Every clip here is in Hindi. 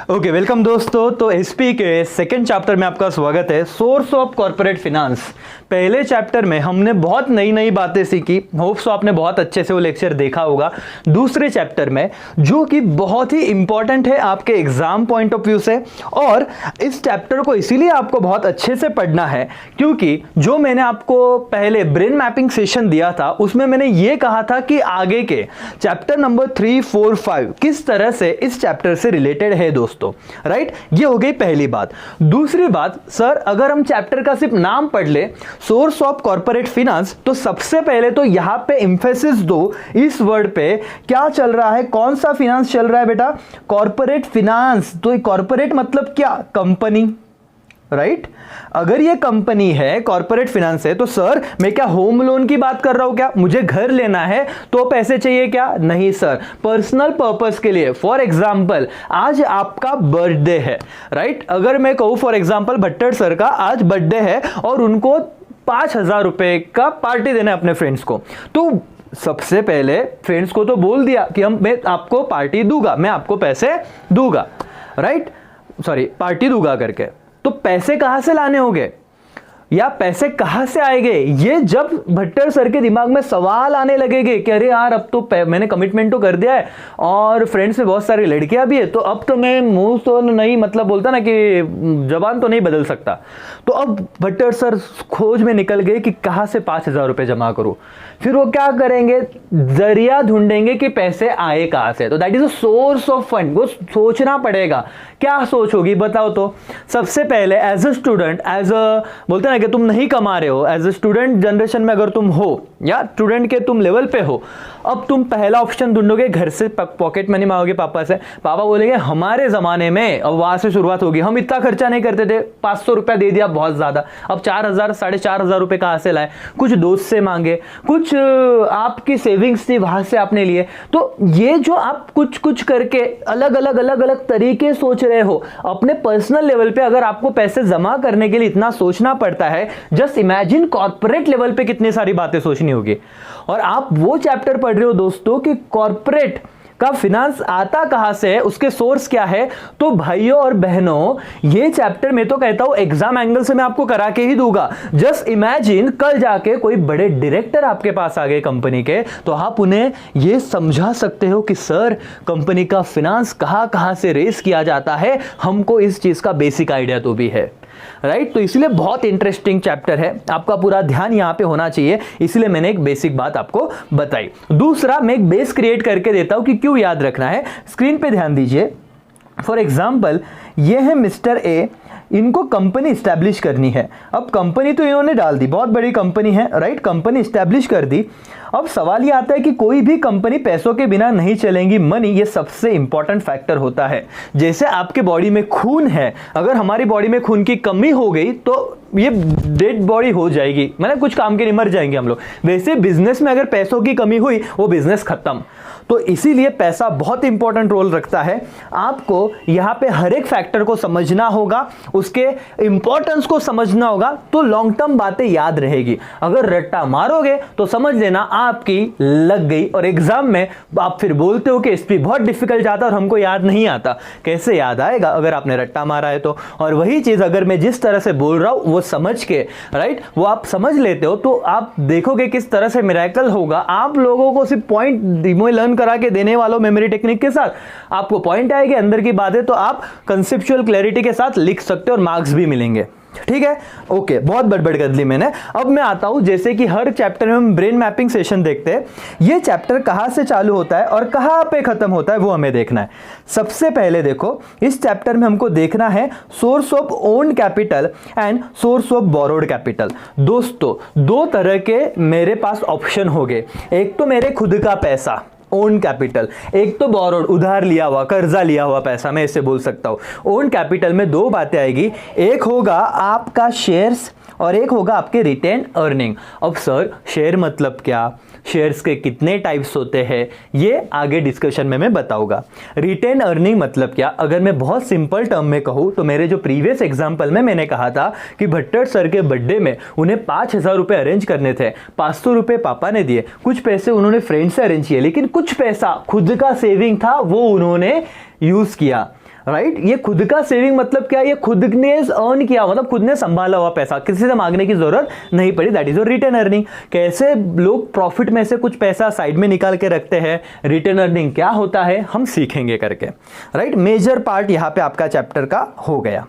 ओके वेलकम दोस्तों। तो एसपी के सेकंड चैप्टर में आपका स्वागत है। Source of corporate finance. पहले चैप्टर में हमने बहुत नई नई बातें सीखी, होप सो आपने बहुत अच्छे से वो लेक्चर देखा होगा। दूसरे चैप्टर में जो कि बहुत ही इंपॉर्टेंट है आपके एग्जाम पॉइंट ऑफ व्यू से, और इस चैप्टर को इसीलिए आपको बहुत अच्छे से पढ़ना है क्योंकि जो मैंने आपको पहले ब्रेन मैपिंग सेशन दिया था उसमें मैंने ये कहा था कि आगे के चैप्टर नंबर 3, 4, 5 किस तरह से इस चैप्टर से रिलेटेड है दोस्तों, राइट। ये हो गई पहली बात। दूसरी बात, सर अगर हम चैप्टर का सिर्फ नाम पढ़ ले सोर्स ऑफ कॉर्पोरेट फिनांस, तो सबसे पहले तो यहां पे एम्फेसिस दो इस वर्ड पे। क्या चल रहा है, कौन सा फिनांस चल रहा है बेटा? Corporate finance. तो कॉर्पोरेट मतलब क्या? कंपनी, राइट अगर ये कंपनी है, कॉर्पोरेट फिनांस है, तो सर मैं क्या होम लोन की बात कर रहा हूं क्या? मुझे घर लेना है तो पैसे चाहिए क्या? नहीं सर, पर्सनल पर्पस के लिए। फॉर एग्जांपल आज आपका बर्थडे है, राइट। अगर मैं कहूं फॉर एग्जांपल भट्टर सर का आज बर्थडे है और उनको 5,000 रुपए का पार्टी देना है अपने फ्रेंड्स को, तो सबसे पहले फ्रेंड्स को तो बोल दिया कि मैं आपको पार्टी दूंगा, मैं आपको पैसे दूंगा, राइट, सॉरी पार्टी दूंगा करके। तो पैसे कहां से लाने होंगे या पैसे कहां से आएंगे? ये जब भट्टर सर के दिमाग में सवाल आने लगेंगे कि अरे यार अब तो मैंने कमिटमेंट तो कर दिया है और फ्रेंड्स में बहुत सारी लड़कियां भी है, तो अब तो मैं मुंह तो नहीं, मतलब बोलता ना कि जबान तो नहीं बदल सकता। तो अब भट्टर सर खोज में निकल गए कि कहां से 5,000 रुपए जमा करूं। फिर वो क्या करेंगे? जरिया ढूंढेंगे कि पैसे आए कहां से। तो that is a source of fund. वो सोचना पड़ेगा। क्या सोच होगी बताओ? तो सबसे पहले as a student, as a बोलते हैं कि तुम नहीं कमा रहे हो, एज अ स्टूडेंट जनरेशन में अगर तुम हो या स्टूडेंट के तुम लेवल पे हो, अब तुम पहला ऑप्शन ढूंढोगे, घर से पॉकेट मनी मांगोगे पापा से। पापा बोलेंगे हमारे जमाने में, अब वहां से शुरुआत होगी, हम इतना खर्चा नहीं करते थे, 500 रुपया दे दिया बहुत ज्यादा, अब 4,000 4,500 रुपए कहां से लाए? कुछ दोस्त से मांगे, कुछ आपकी सेविंग्स थी वहां से आपने लिए। तो ये जो आप कुछ कुछ करके अलग अलग तरीके सोच रहे हो अपने पर्सनल लेवल पे, अगर आपको पैसे जमा करने के लिए इतना सोचना पड़ता है, जस्ट इमेजिन कॉर्पोरेट लेवल पे कितनी सारी बातें सोचनी होगी। और आप वो चैप्टर पढ़ रहे हो दोस्तों कि कॉर्पोरेट का फिनांस आता कहां से है, उसके सोर्स क्या है। तो भाइयों और बहनों, ये चैप्टर मैं तो कहता हूं एग्जाम एंगल से मैं आपको करा के ही दूंगा। जस्ट इमेजिन कल जाके कोई बड़े डायरेक्टर आपके पास आ गए कंपनी के, तो आप उन्हें ये समझा सकते हो कि सर कंपनी का फिनांस कहां कहां से रेस किया जाता है, हमको इस चीज का बेसिक आइडिया तो भी है, राइट। तो इसलिए बहुत इंटरेस्टिंग चैप्टर है, आपका पूरा ध्यान यहां पे होना चाहिए, इसलिए मैंने एक बेसिक बात आपको बताई। दूसरा, मैं एक बेस क्रिएट करके देता हूं कि क्यों याद रखना है। स्क्रीन पे ध्यान दीजिए। फॉर एग्जाम्पल ये है मिस्टर ए, इनको कंपनी स्टैब्लिश करनी है। अब कंपनी तो इन्होंने डाल दी, बहुत बड़ी कंपनी है, राइट, कंपनी स्टैब्लिश कर दी। अब सवाल ये आता है कि कोई भी कंपनी पैसों के बिना नहीं चलेगी। मनी ये सबसे इंपॉर्टेंट फैक्टर होता है। जैसे आपके बॉडी में खून है, अगर हमारी बॉडी में खून की कमी हो गई तो ये डेड बॉडी हो जाएगी, मतलब कुछ काम के नहीं, मर जाएंगे हम लोग। वैसे बिजनेस में अगर पैसों की कमी हुई, वो बिजनेस खत्म। तो इसीलिए पैसा बहुत इंपॉर्टेंट रोल रखता है। आपको यहां पे हर एक फैक्टर को समझना होगा, उसके इंपॉर्टेंस को समझना होगा, तो लॉन्ग टर्म बातें याद रहेगी। अगर रट्टा मारोगे तो समझ लेना आपकी लग गई, और एग्जाम में आप फिर बोलते हो कि एसपी बहुत डिफिकल्ट जाता और हमको याद नहीं आता। कैसे याद आएगा अगर आपने रट्टा मारा है तो? और वही चीज अगर मैं जिस तरह से बोल रहा हूं वो समझ के, राइट, वो आप समझ लेते हो, तो आप देखोगे किस तरह से मिरेकल होगा। आप लोगों को सिर्फ पॉइंट लर्न करा के देने वालों मेमोरी टेक्निक के साथ आपको पॉइंट आएंगे, अंदर की बातें तो आप कंसेप्चुअल क्लैरिटी के साथ लिख सकते हो और मार्क्स भी मिलेंगे। ठीक है, ओके, बहुत बड़बड़ कर ली मैंने। अब मैं आता हूं, जैसे कि हर चैप्टर में हम ब्रेन मैपिंग सेशन देखते हैं। ये चैप्टर कहां से चालू होता है और कहां पे खत्म होता है वो हमें देखना है। सबसे पहले देखो, इस चैप्टर में हमको देखना है source of owned capital and source of borrowed capital. दोस्तों दो तरह के मेरे पास ऑप्शन हो गए, एक तो मेरे खुद का पैसा ओन कैपिटल, एक तो बोरोड उधार लिया हुआ, कर्जा लिया हुआ पैसा, मैं इसे बोल सकता हूं। ओन कैपिटल में दो बातें आएगी, एक होगा आपका शेयर्स और एक होगा आपके रिटेन अर्निंग। अब सर शेयर मतलब क्या, शेयर्स के कितने टाइप्स होते हैं, ये आगे डिस्कशन में मैं बताऊंगा। रिटेन अर्निंग मतलब क्या, अगर मैं बहुत सिंपल टर्म में कहूं तो मेरे जो प्रीवियस एग्जांपल में मैंने कहा था कि भट्टर सर के बर्थडे में उन्हें 5,000 रुपए अरेंज करने थे, 500 रुपए पापा ने दिए, कुछ पैसे उन्होंने फ्रेंड से अरेंज किए, लेकिन कुछ पैसा खुद का सेविंग था वो उन्होंने यूज किया। राइट। ये खुद का सेविंग मतलब क्या, ये खुद ने अर्न किया, मतलब खुद ने संभाला हुआ पैसा, किसी से मांगने की जरूरत नहीं पड़ी, that is your return earning. कैसे लोग प्रॉफिट में से कुछ पैसा साइड में निकाल के रखते हैं, रिटर्न अर्निंग क्या होता है हम सीखेंगे करके, राइट। मेजर पार्ट यहां पे आपका चैप्टर का हो गया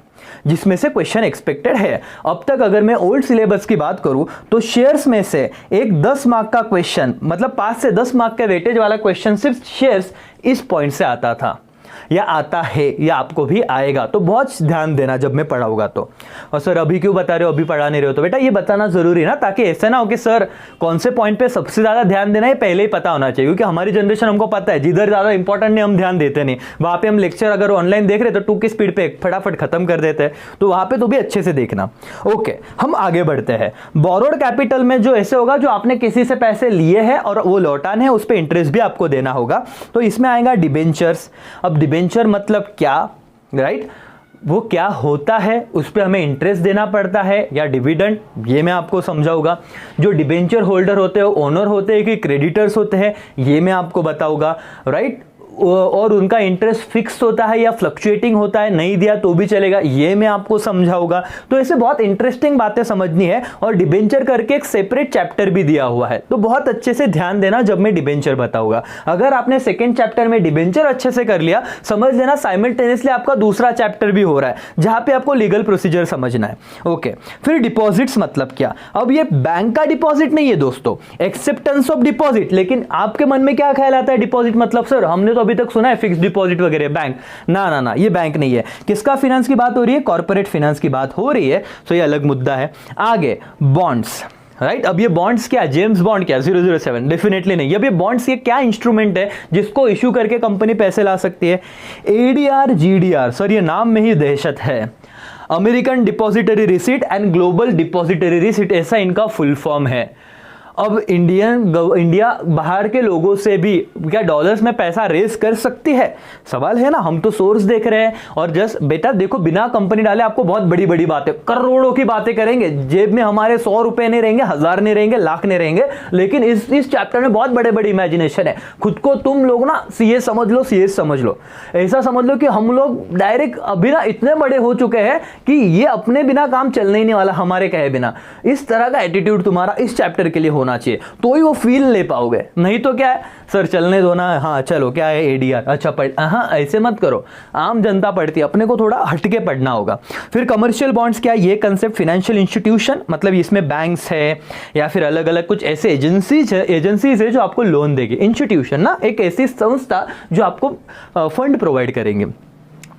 जिसमें से क्वेश्चन एक्सपेक्टेड है। अब तक अगर मैं ओल्ड सिलेबस की बात करूं तो शेयर्स में से एक 10 मार्क का क्वेश्चन, मतलब 5 से 10 मार्क के वेटेज वाला क्वेश्चन सिर्फ शेयर्स इस पॉइंट से आता था या आता है या आपको भी आएगा, तो बहुत ध्यान देना जब मैं पढ़ाऊंगा तो। और सर अभी क्यों बता रहे हो, अभी पढ़ा नहीं रहे हो, तो बेटा ये बताना जरूरी है ना, ताकि ऐसा ना हो कि सर कौन से पॉइंट पे सबसे ज्यादा ध्यान देना है पहले ही पता होना चाहिए, क्योंकि हमारी जनरेशन हमको पता है जिधर ज्यादा इंपॉर्टेंट नहीं हम ध्यान देते नहीं, वहां पे हम लेक्चर अगर ऑनलाइन देख रहे तो 2 की स्पीड पे फटाफट खत्म कर देते हैं, तो वहां पे तो भी अच्छे से देखना। ओके, हम आगे बढ़ते हैं। बोरोड कैपिटल में जो ऐसे होगा जो आपने किसी से पैसे लिए हैं और वो लौटाने हैं, उस पर इंटरेस्ट भी आपको देना होगा, तो इसमें आएगा डिबेंचर्स। अब डिबेंचर मतलब क्या, राइट, वो क्या होता है, उस पर हमें इंटरेस्ट देना पड़ता है या डिविडेंड, ये मैं आपको समझाऊंगा। जो डिबेंचर होल्डर होते हैं ओनर होते हैं कि क्रेडिटर्स होते हैं, ये मैं आपको बताऊंगा, राइट। और उनका इंटरेस्ट फिक्स होता है या फ्लक्चुएटिंग होता है, नहीं दिया तो भी चलेगा, ये मैं आपको समझाऊंगा। तो ऐसे बहुत इंटरेस्टिंग बातें समझनी है, और डिबेंचर करके एक सेपरेट चैप्टर भी दिया हुआ है, तो बहुत अच्छे से ध्यान देना जब मैं डिबेंचर बताऊंगा। अगर आपने सेकेंड चैप्टर में डिबेंचर अच्छे से कर लिया, समझ लेना साइमल्टेनियसली आपका दूसरा चैप्टर भी हो रहा है जहां पे आपको लीगल प्रोसीजर समझना है। ओके, फिर डिपॉजिट्स मतलब क्या। अब ये बैंक का डिपॉजिट नहीं है दोस्तों, एक्सेप्टेंस ऑफ डिपॉजिट। लेकिन आपके मन में क्या ख्याल आता है डिपॉजिट मतलब, सर हमने तो अभी तक सुना है फिक्स्ड डिपॉजिट वगैरह, बैंक, ना ना ना, ये बैंक नहीं है। किसका फाइनेंस की बात हो रही है, कॉर्पोरेट फाइनेंस की बात हो रही है, तो ये अलग मुद्दा है। आगे बॉन्ड्स, राइट। अब ये बॉन्ड्स क्या, जेम्स बॉन्ड क्या, 007 डेफिनेटली नहीं। अब ये बॉन्ड्स ये क्या इंस्ट्रूमेंट है जिसको इश्यू करके कंपनी पैसे ला सकती है, एडीआर जीडीआर, सर ये नाम में ही दहशत है, American depository receipt and global depository receipt, ऐसा इनका फुल फॉर्म है। अब इंडिया बाहर के लोगों से भी क्या डॉलर्स में पैसा रेस कर सकती है, सवाल है ना। हम तो सोर्स देख रहे हैं, और जस्ट बेटा देखो बिना कंपनी डाले आपको बहुत बड़ी बड़ी बातें, करोड़ों की बातें करेंगे, जेब में हमारे 100 रुपए नहीं रहेंगे, 1000 नहीं रहेंगे, लाख नहीं रहेंगे, लेकिन इस चैप्टर में बहुत बड़े बड़ी इमेजिनेशन है। खुद को तुम लोग ना सीए समझ लो, सीएस समझ लो, ऐसा समझ लो कि हम लोग डायरेक्ट अभी ना इतने बड़े हो चुके हैं कि ये अपने बिना काम चलने ही नहीं वाला, हमारे कहे बिना। इस तरह का एटीट्यूड तुम्हारा इस चैप्टर के लिए होना चाहिए, तो ही वो फील ले पाओगे। नहीं तो क्या है, सर चलने दो ना, हाँ चलो क्या है एडीआर, अच्छा पढ़, हाँ ऐसे मत करो, आम जनता पढ़ती है, अपने को थोड़ा हटके पढ़ना होगा। फिर कमर्शियल बॉन्ड्स क्या, ये कंसेप्ट फाइनेंशियल इंस्टीट्यूशन, मतलब इसमें बैंक्स है या फिर अलग अलग कुछ ऐसे एजेंसीज है जो आपको लोन देगी। इंस्टीट्यूशन ना एक ऐसी संस्था जो आपको फंड प्रोवाइड करेंगे।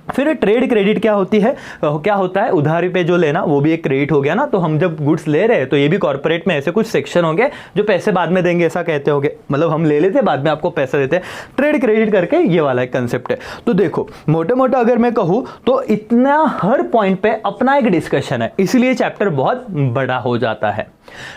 फिर ट्रेड क्रेडिट क्या होती है, क्या होता है, उधारी पे जो लेना, वो भी एक क्रेडिट हो गया ना। तो हम जब गुड्स ले रहे हैं तो ये भी कॉर्पोरेट में ऐसे कुछ सेक्शन होंगे जो पैसे बाद में देंगे, ऐसा कहते होंगे, मतलब हम ले लेते हैं बाद में आपको पैसे देते हैं, ट्रेड क्रेडिट करके ये वाला एक कंसेप्ट है। तो देखो मोटे मोटे अगर मैं कहूँ तो इतना हर पॉइंट पे अपना एक डिस्कशन है, इसलिए चैप्टर बहुत बड़ा हो जाता है।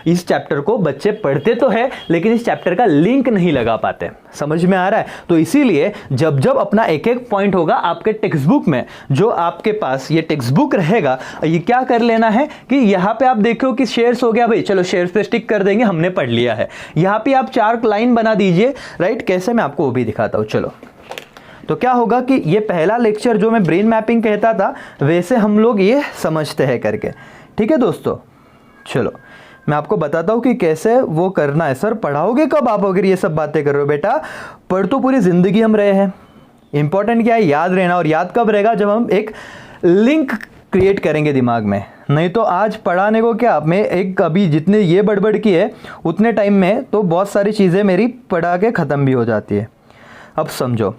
इस चैप्टर को बच्चे पढ़ते तो है लेकिन इस चैप्टर का लिंक नहीं लगा पाते, समझ में आ रहा है। तो इसीलिए जब जब अपना एक एक पॉइंट होगा आपके टेक्स्ट बुक में, जो आपके पास ये टेक्स्ट बुक रहेगा, ये क्या कर लेना है कि यहां पे आप देखो कि शेयर्स हो गया भाई, चलो शेयर्स पे स्टिक कर देंगे, हमने पढ़ लिया है। यहां पे आप 4 लाइन बना दीजिए, राइट। कैसे मैं आपको वो भी दिखाता हूं, चलो। तो क्या होगा कि ये पहला लेक्चर जो मैं ब्रेन मैपिंग कहता था, वैसे हम लोग ये समझते हैं करके, ठीक है दोस्तों। चलो मैं आपको बताता हूं कि कैसे वो करना है। सर पढ़ाओगे कब आप अगर ये सब बातें कर रहे हो, बेटा पढ़ तो पूरी जिंदगी हम रहे हैं। इंपॉर्टेंट क्या है, याद रहना, और याद कब रहेगा, जब हम एक लिंक क्रिएट करेंगे दिमाग में। नहीं तो आज पढ़ाने को क्या, मैं एक अभी जितने ये बड़बड़ की है उतने टाइम में तो बहुत सारी चीज़ें मेरी पढ़ा के ख़त्म भी हो जाती है। अब समझो,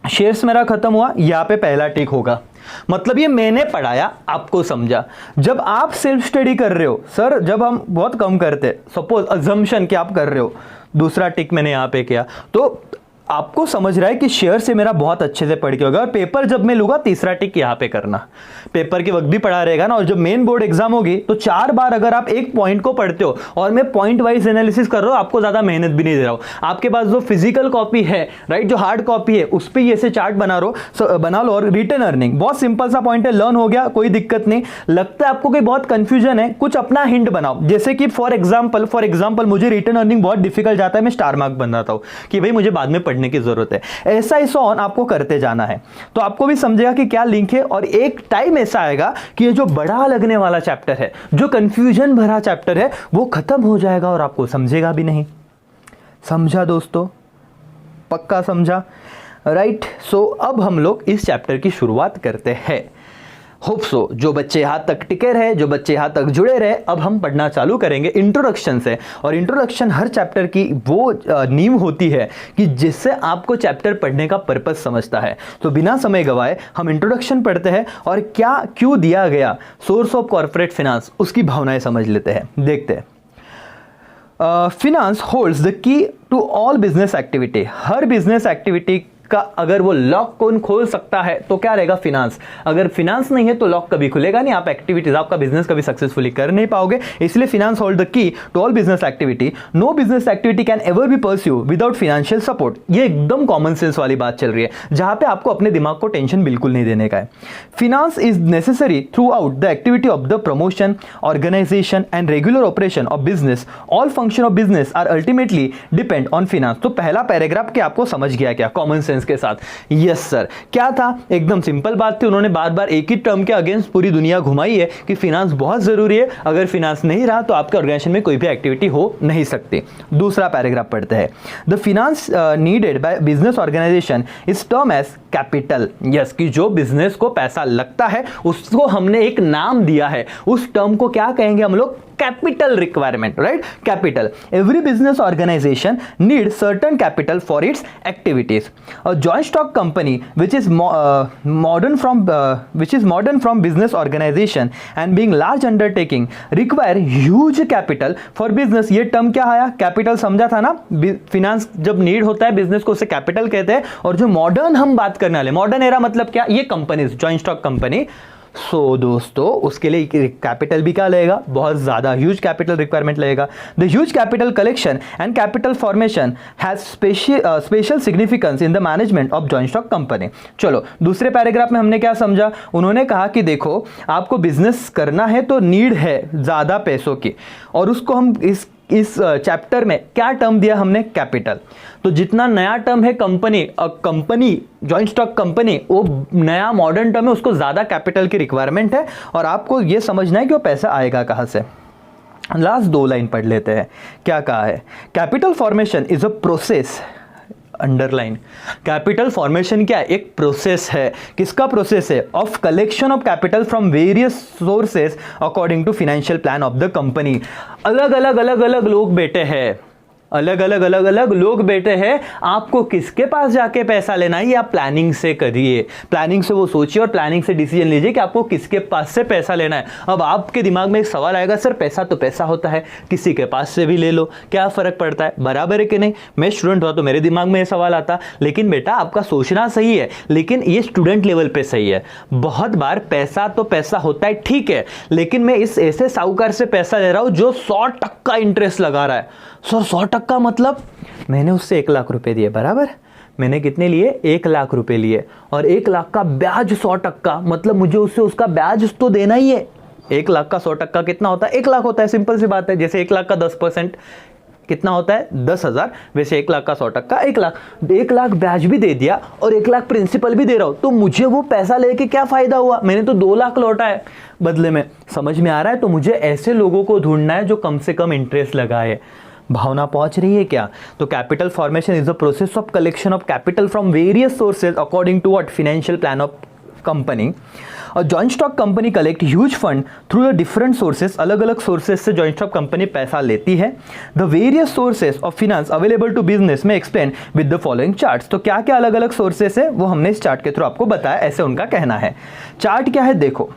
शेयर्स मेरा खत्म हुआ, यहाँ पे पहला टिक होगा, मतलब ये मैंने पढ़ाया आपको समझा। जब आप सेल्फ स्टडी कर रहे हो, सर जब हम बहुत कम करते, सपोज अजम्पशन कि आप कर रहे हो, दूसरा टिक मैंने यहाँ पे किया, तो आपको समझ रहा है कि शेयर से मेरा बहुत अच्छे से पढ़ के होगा। और पेपर जब मैं लूंगा, तीसरा टिक यहाँ पे करना, पेपर के वक्त भी पढ़ा रहेगा ना। और जब मेन बोर्ड एग्जाम होगी तो 4 बार अगर आप एक पॉइंट को पढ़ते हो, और मैं पॉइंट वाइज एनालिसिस कर रहा हूँ, आपको ज्यादा मेहनत भी नहीं दे रहा हूँ। आपके पास जो फिजिकल कॉपी है, राइट, जो हार्ड कॉपी है, उस पर ऐसे चार्ट बना लो। और रिटर्न अर्निंग बहुत सिंपल सा पॉइंट है, लर्न हो गया, कोई दिक्कत नहीं। लगता है आपको कोई बहुत कंफ्यूजन है, कुछ अपना हिंट बनाओ। जैसे कि फॉर एग्जाम्पल मुझे रिटर्न अर्निंग बहुत डिफिकल्ट जाता है, मैं स्टार मार्क बनाता हूँ कि भाई मुझे बाद में पढ़ने पढ़ने की जरूरत है, ऐसा ऑन आपको करते जाना है। तो आपको भी समझेगा कि क्या लिंक है, और एक टाइम ऐसा आएगा कि ये जो बड़ा लगने वाला चैप्टर है, जो कंफ्यूजन भरा चैप्टर है, वो खत्म हो जाएगा और आपको समझेगा भी नहीं। समझा दोस्तों? पक्का समझा? राइट। सो अब हम लोग इस चैप्टर की शुरुआत करते हैं। होप सो जो बच्चे यहाँ तक टिके रहे, जो बच्चे यहाँ तक जुड़े रहे, अब हम पढ़ना चालू करेंगे इंट्रोडक्शन से। और इंट्रोडक्शन हर चैप्टर की वो नींव होती है कि जिससे आपको चैप्टर पढ़ने का पर्पस समझता है। तो बिना समय गवाए हम इंट्रोडक्शन पढ़ते हैं और क्या क्यों दिया गया सोर्स ऑफ कॉर्पोरेट फाइनेंस, उसकी भावनाएं समझ लेते हैं। देखते हैं। Finance holds the key to all business activity. हर बिजनेस एक्टिविटी का अगर वो लॉक कौन खोल सकता है तो क्या रहेगा? फिनांस। अगर फिनांस नहीं है तो लॉक कभी खुलेगा नहीं, आप एक्टिविटीज, आपका बिजनेस कभी सक्सेसफुली कर नहीं पाओगे। इसलिए finance hold the key to all business activity. No business activity can ever be pursue without financial support. ये एकदम कॉमन सेंस वाली बात चल रही है, जहां पे आपको अपने दिमाग को टेंशन बिल्कुल नहीं देने का है। Finance is necessary throughout the activity of the promotion, organisation and regular operation of business. All function of business are ultimately depend on finance. तो पहला पैराग्राफ के आपको समझ गया क्या? कॉमन सेंस के साथ। Yes sir. क्या था? एकदम सिंपल बात थी। उन्होंने बार बार एक ही टर्म के अगेंस्ट पूरी दुनिया घुमाई है कि फिनांस बहुत जरूरी है। अगर फिनांस नहीं रहा तो आपके ऑर्गेनाइजेशन में कोई भी एक्टिविटी हो नहीं सकती। दूसरा पैराग्राफ पढ़ते हैं। The finance needed by business organisation is term as capital. Yes, कि जो बिजनेस को पैसा लगता है उसको हमने एक नाम दिया है, उस टर्म को क्या कहेंगे हम लोग? Capital requirement, right? Capital. Every business organisation need certain capital for its activities. A joint stock company which is modern from business organization and being large undertaking require huge capital for business। ये टर्म क्या आया? कैपिटल समझा था ना? फिनांस जब नीड होता है बिजनेस को, उसे कैपिटल कहते हैं। और जो मॉडर्न हम बात करने वाले, मॉडर्न एरा मतलब क्या? ये कंपनीज, जॉइंट स्टॉक कंपनी। सो दोस्तों उसके लिए कैपिटल भी क्या लगेगा? बहुत ज्यादा ह्यूज कैपिटल रिक्वायरमेंट लगेगा। The huge capital collection and capital formation has special significance in the management of joint stock company. चलो दूसरे पैराग्राफ में हमने क्या समझा? उन्होंने कहा कि देखो आपको बिजनेस करना है तो नीड है ज्यादा पैसों की, और उसको हम इस चैप्टर में क्या टर्म दिया हमने? कैपिटल। तो जितना नया टर्म है कंपनी जॉइंट स्टॉक कंपनी, वो नया मॉडर्न टर्म है, उसको ज्यादा कैपिटल की रिक्वायरमेंट है, और आपको ये समझना है कि वो पैसा आएगा कहां से। लास्ट दो लाइन पढ़ लेते हैं। क्या कहा है? Capital formation is a process. Underline. Capital formation क्या है? एक प्रोसेस है। किसका प्रोसेस है? Of collection of capital from various sources according to financial plan of the company. अलग अलग लोग बैठे हैं, अलग अलग लोग बैठे हैं। आपको किसके पास जाके पैसा लेना है ये आप प्लानिंग से करिए, प्लानिंग से वो सोचिए और प्लानिंग से डिसीजन लीजिए कि आपको किसके पास से पैसा लेना है। अब आपके दिमाग में एक सवाल आएगा, सर पैसा तो पैसा होता है, किसी के पास से भी ले लो, क्या फर्क पड़ता है? बराबर है कि नहीं? मैं स्टूडेंट हुआ तो मेरे दिमाग में ये सवाल आता, लेकिन बेटा आपका सोचना सही है, लेकिन ये स्टूडेंट लेवल पे सही है। बहुत बार पैसा तो पैसा होता है, ठीक है, लेकिन मैं इस ऐसे साहूकार से पैसा ले रहा हूं जो 100% इंटरेस्ट लगा रहा है। सर 100% मतलब मैंने उससे 1 लाख रुपए दिए, बराबर? मैंने कितने लिए? 1 लाख रुपए लिए, और 1 लाख का ब्याज 100%, मतलब मुझे उससे उसका ब्याज तो देना ही है। 1 लाख का 100% कितना होता है? 1 लाख होता है। सिंपल सी बात है। जैसे 1 लाख का 10% कितना होता है? 10,000। वैसे 1 लाख का 100% 1 लाख। 1 लाख ब्याज भी दे दिया और 1 लाख प्रिंसिपल भी दे रहा हूं, तो मुझे वो पैसा लेके क्या फायदा हुआ? मैंने तो 2 लाख लौटा है बदले में। समझ में आ रहा है? तो मुझे ऐसे लोगों को ढूंढना है जो कम से कम इंटरेस्ट लगाए। भावना पहुंच रही है क्या? तो capital formation is a process of collection of capital from various sources according to what? Financial plan of company. और joint stock company collect huge fund through the different sources. अलग अलग सोर्सेस से जॉइंट स्टॉक कंपनी पैसा लेती है। The various sources of finance available to business में explain with the following charts. तो क्या क्या अलग अलग सोर्सेस है वो हमने इस चार्ट के थ्रू आपको बताया, ऐसे उनका कहना है। चार्ट क्या है देखो।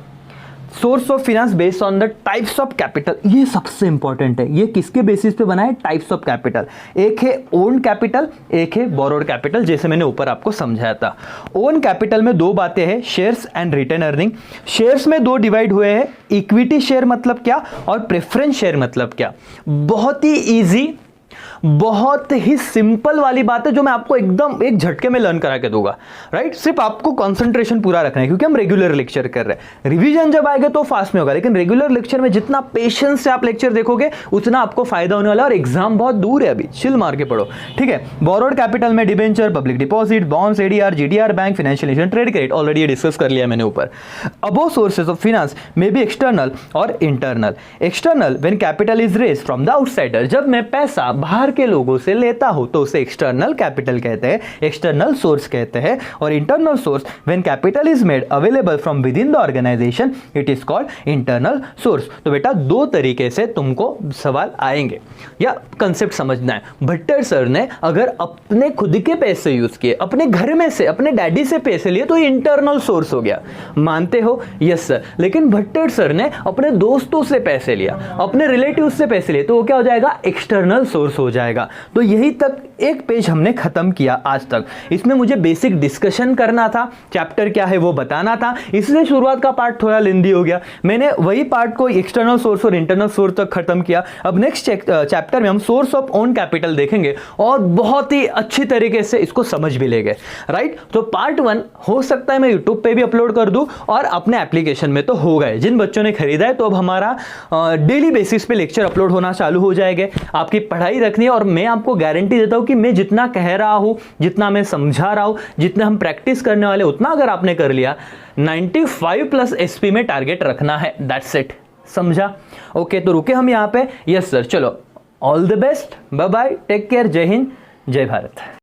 Source of finance based on the types of capital, ये सबसे इंपॉर्टेंट है। ये किसके बेसिस पे बना है? Types of capital. एक है ओन कैपिटल, एक है बोरोड कैपिटल, जैसे मैंने ऊपर आपको समझाया था। ओन कैपिटल में 2 बातें हैं, shares and retain earning. Shares में 2 डिवाइड हुए हैं, इक्विटी शेयर मतलब क्या और प्रेफरेंस शेयर मतलब क्या। बहुत ही ईजी, बहुत ही सिंपल वाली बात है जो मैं आपको एकदम एक झटके में लर्न करा के दूंगा, राइट। सिर्फ आपको कंसंट्रेशन पूरा रखना है क्योंकि हम रेगुलर लेक्चर कर रहे हैं। रिवीजन जब आएगा तो फास्ट में होगा, लेकिन रेगुलर लेक्चर में जितना पेशेंस से आप लेक्चर देखोगे उतना आपको फायदा होने वाला है। और एग्जाम बहुत दूर है, अभी चिल मार के पढ़ो, ठीक है। बोरोड कैपिटल में debenture, public deposit, bonds, ADR, GDR, bank, financial institution, trade credit, already ये डिस्कस कर लिया मैंने ऊपर। Above sources of finance may be external और internal. External when capital is raised from the outsider, जब मैं पैसा बाहर के लोगों से लेता हूं तो उसे एक्सटर्नल कैपिटल कहते हैं, एक्सटर्नल सोर्स कहते हैं। और internal source when capital is made available from within the organisation, it is called internal source. तो बेटा दो तरीके से तुमको सवाल आएंगे या कंसेप्ट समझना है। भट्टर सर ने अगर अपने खुद के पैसे यूज किए, अपने घर में से, अपने डैडी से पैसे लिए, तो इंटरनल सोर्स हो गया, मानते हो? Yes sir. लेकिन भट्टर सर ने अपने दोस्तों से पैसे लिया, अपने रिलेटिव से पैसे लिए, तो वो क्या हो जाएगा? एक्सटर्नल सोर्स हो जाएगा। तो यही तक एक पेज हमने खत्म किया आज तक। इसमें मुझे बेसिक डिस्कशन करना था, चैप्टर क्या है वो बताना था, इसलिए शुरुआत का पार्ट थोड़ा लेंदी हो गया। मैंने वही पार्ट को एक्सटर्नल सोर्स और इंटरनल सोर्स तक खत्म किया। अब नेक्स्ट चैप्टर में हम सोर्स ऑफ ओन कैपिटल देखेंगे और बहुत ही अच्छी तरीके से इसको समझ भी लेंगे, राइट। तो पार्ट 1 हो सकता है मैं यूट्यूब पे भी अपलोड कर दूं और अपने एप्लीकेशन में तो हो गए। जिन बच्चों ने खरीदा है तो अब हमारा डेली बेसिस पे लेक्चर अपलोड होना चालू हो जाएंगे। आपकी पढ़ाई रखनी है और मैं आपको गारंटी देता हूं कि मैं जितना कह रहा हूं, जितना मैं समझा रहा हूं, जितना हम प्रैक्टिस करने वाले, उतना अगर आपने कर लिया, 95+ एसपी में टारगेट रखना है, दैट्स इट। समझा? ओके, तो रुके हम यहां पे। यस सर, चलो all the best, bye bye, take care, जय हिंद, जय भारत।